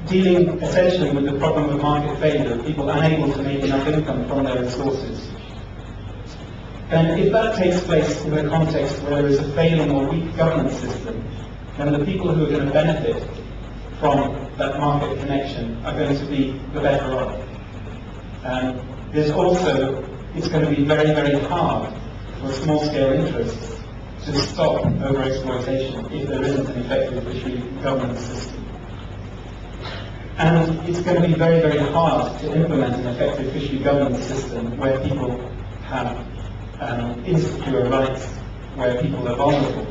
dealing essentially with the problem of market failure, of people unable to make enough income from their resources. And if that takes place in a context where there is a failing or weak governance system, then the people who are going to benefit from that market connection are going to be the better off. There's also, it's going to be very, very hard for small-scale interests to stop overexploitation if there isn't an effective fishery governance system. And it's going to be very, very hard to implement an effective fishery governance system where people have insecure rights, where people are vulnerable,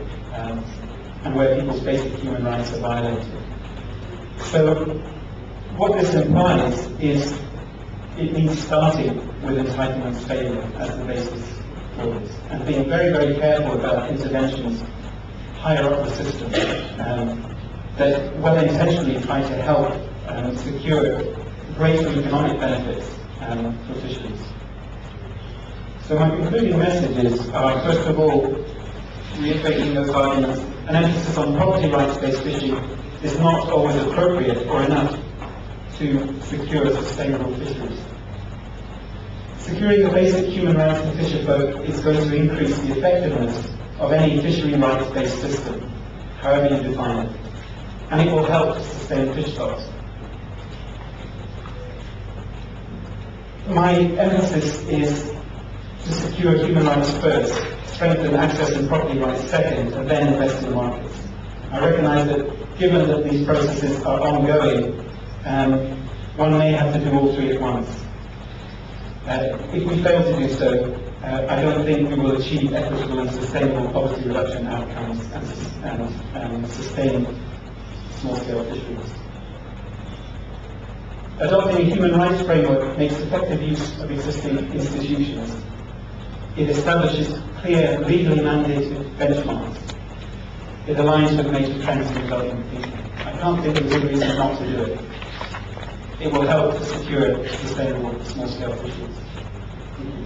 and where people's basic human rights are violated. So what this implies is it means starting with entitlements failure as the basis for this, and being very, very careful about interventions higher up the system that well-intentionally try to help secure greater economic benefits for fisheries. So my concluding messages are, first of all, reiterating those arguments, an emphasis on property rights-based fishing is not always appropriate or enough to secure sustainable fisheries. Securing the basic human rights of fisherfolk is going to increase the effectiveness of any fishery rights-based system, however you define it, and it will help to sustain fish stocks. My emphasis is to secure human rights first, strengthen access and property rights second, and then invest in the markets. I recognise that given that these processes are ongoing, one may have to do all three at once. If we fail to do so, I don't think we will achieve equitable and sustainable poverty reduction outcomes and sustain small-scale fisheries. Adopting a human rights framework makes effective use of existing institutions. It establishes clear, legally mandated benchmarks. It aligns with major trends in developing people. I can't think of a good reason not to do it. It will help to secure sustainable small-scale fisheries. Thank you.